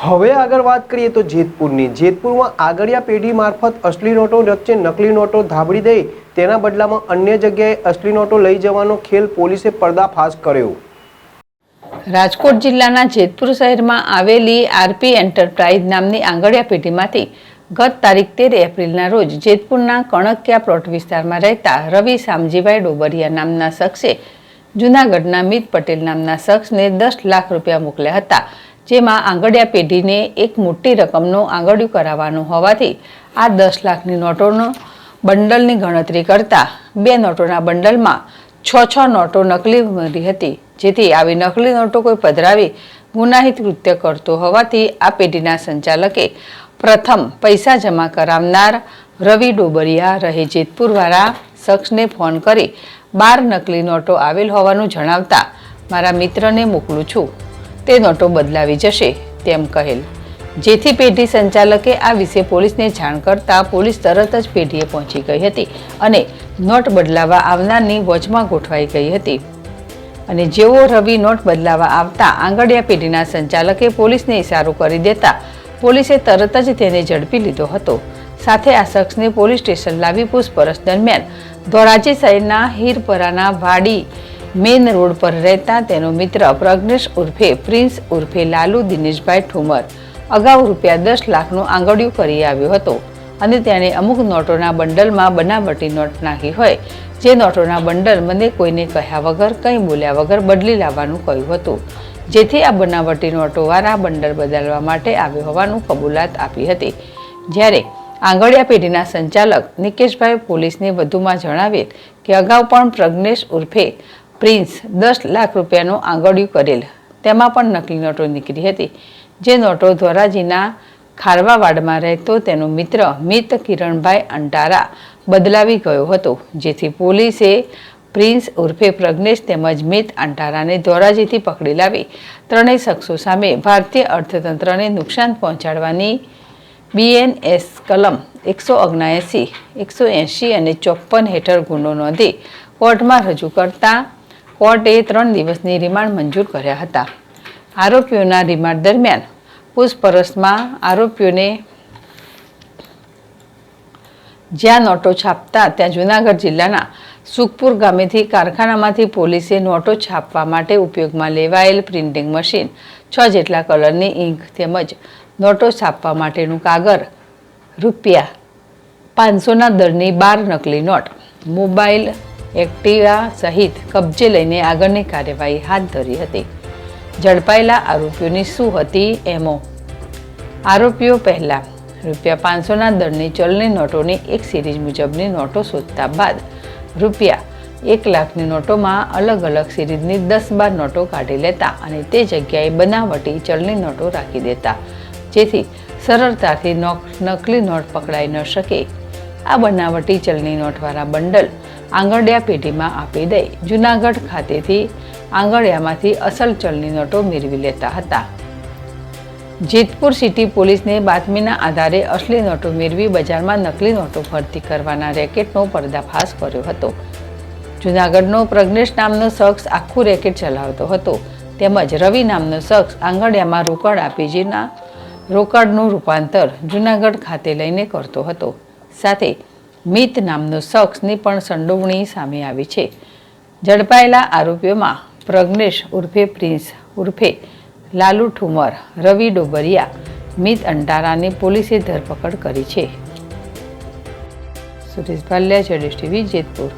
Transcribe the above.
હવે આગળ વાત કરીએ તો જેતપુરમાં આગળિયા પેઢી મારફત અસલી નોટો વચ્ચે નકલી નોટો ધાબળી દઈ તેના બદલામાં અન્ય જગ્યાએ અસલી નોટો લઈ જવાનો ખેલ પોલીસે પર્દાફાશ કર્યો। રાજકોટ જિલ્લાના જેતપુર શહેરમાં આવેલી આરપી એન્ટરપ્રાઇઝ નામની આંગળિયા પેઢીમાંથી ગત તારીખ 13 એપ્રિલના રોજ જેતપુરના કણકિયા પ્લોટ વિસ્તારમાં રહેતા રવિ શામજીભાઈ ડોબરિયા નામના શખ્સે જૂનાગઢના મિત પટેલ નામના શખ્સને 10 લાખ રૂપિયા મોકલ્યા હતા, જેમાં આંગળિયા પેઢીને એક મોટી રકમનો આંગળિયું કરાવવાનું હોવાથી આ 10 લાખની નોટોનો બંડલની ગણતરી કરતા 2 નોટોના બંડલમાં 6 નોટો નકલી મળી હતી, જેથી આવી નકલી નોટો કોઈ પધરાવી ગુનાહિત કૃત્ય કરતો હોવાથી આ પેઢીના સંચાલકે પ્રથમ પૈસા જમા કરાવનાર રવિ ડોબરિયા રહે જેતપુરવાળા શખ્સને ફોન કરી 12 નકલી નોટો આવેલ હોવાનું જણાવતા મારા મિત્રને મોકલું છું, તે નોટો બદલાવી જશે તેમ કહેલ, જેથી પેઢી સંચાલકે આ વિશે પોલીસને જાણ કરતા પોલીસ તરત જ પેઢીએ પહોંચી ગઈ હતી અને નોટ બદલાવા આવનારની વોચમાં ગોઠવાઈ ગઈ હતી અને જેવો રવિ નોટ બદલાવા આવતા આંગળિયા પેઢીના સંચાલકે પોલીસને ઇશારો કરી દેતા પોલીસે તરત જ તેને ઝડપી લીધો હતો। સાથે આ શખ્સને પોલીસ સ્ટેશન લાવી પૂછપરછ દરમિયાન ધોરાજી શહેરના હીરપરાના વાડી મેન રોડ પર રહેતા તેનો મિત્ર પ્રજ્ઞેશ ઉર્ફે પ્રિન્સ ઉર્ફે લાલુ દિનેશભાઈ ઠુમર અગાઉ ₹10 લાખનું આંગળિયું કરી આવ્યો હતો અને તેણે અમુક નોટોના બંડલમાં બનાવટી નોટ નાખી હોય, જે નોટોના બંડલ મને કોઈને કહ્યા વગર કંઈ બોલ્યા વગર બદલી લાવવાનું કહ્યું હતું, જેથી આ બનાવટી નોટોવાળા બંડલ બદલવા માટે આવ્યો હોવાનું કબૂલાત આપી હતી। જ્યારે આંગળિયા પેઢીના સંચાલક નિકેશભાઈ પોલીસને વધુમાં જણાવેલ કે અગાઉ પણ પ્રજ્ઞેશ ઉર્ફે પ્રિન્સ 10 લાખ રૂપિયાનું આંગળિયું કરેલ, તેમાં પણ નકલી નોટો નીકળી હતી, જે નોટો ધોરાજીના ખારવાવાડમાં રહેતો તેનો મિત્ર મિત કિરણભાઈ અંટારા બદલાવી ગયો હતો, જેથી પોલીસે પ્રિન્સ ઉર્ફે પ્રજ્ઞેશ તેમજ મિત અંટારાને ધોરાજીથી પકડી લાવી ત્રણેય શખ્સો સામે ભારતીય અર્થતંત્રને નુકસાન પહોંચાડવાની BNS કલમ 179, 180 અને 54 હેઠળ ગુનો નોંધી કોર્ટમાં રજૂ કરતા કોર્ટે 3 દિવસની રિમાન્ડ મંજૂર કર્યા હતા। આરોપીઓના રિમાન્ડ દરમિયાન પૂછપરછમાં આરોપીઓને જ્યાં નોટો છાપતા ત્યાં જૂનાગઢ જિલ્લાના સુખપુર ગામેથી કારખાનામાંથી પોલીસે નોટો છાપવા માટે ઉપયોગમાં લેવાયેલ પ્રિન્ટિંગ મશીન, 6 જેટલા કલરની ઇંક તેમજ નોટો છાપવા માટેનું કાગળ, ₹500ના દરની 12 નકલી નોટ, મોબાઈલ, એક્ટિવા સહિત કબજે લઈને આગળની કાર્યવાહી હાથ ધરી હતી। ઝડપાયેલા આરોપીઓની શું હતી એમો? આરોપીઓ પહેલા ₹500ના દરની ચલણી નોટોની એક સિરીઝ મુજબની નોટો શોધતા બાદ ₹1 લાખની નોટોમાં અલગ અલગ સિરીઝની 10-12 નોટો કાઢી લેતા અને તે જગ્યાએ બનાવટી ચલણી નોટો રાખી દેતા, જેથી સરળતાથી નકલી નોટ પકડાઈ ન શકે। આ બનાવટી ચલણી નોટવાળા બંડલ આંગળિયા પેઢીમાં આપી દઈ જૂનાગઢ ખાતેથી આંગળિયામાંથી અસલ ચલણી નોટો મેળવી લેતા હતા। જેતપુર સિટી પોલીસને બાતમીના આધારે અસલી નોટો મેળવી બજારમાં નકલી નોટો ભરતી કરવાના રેકેટનો પર્દાફાશ કર્યો હતો। જૂનાગઢનો પ્રજ્ઞેશ નામનો શખ્સ આખું રેકેટ ચલાવતો હતો, તેમજ રવિ નામનો શખ્સ આંગળિયામાં રોકડ આપી જેના રોકડનું રૂપાંતર જૂનાગઢ ખાતે લઈને કરતો હતો। સાથે મિત નામનો શખ્સની પણ સંડોવણી સામે આવી છે। ઝડપાયેલા આરોપીઓમાં પ્રજ્ઞેશ ઉર્ફે પ્રિન્સ ઉર્ફે લાલુ ઠુમર, રવિ ડોબરિયા, મિત અંટારાની પોલીસે ધરપકડ કરી છે। સુરેશ ભાલિયા, ZSTV, જેતપુર।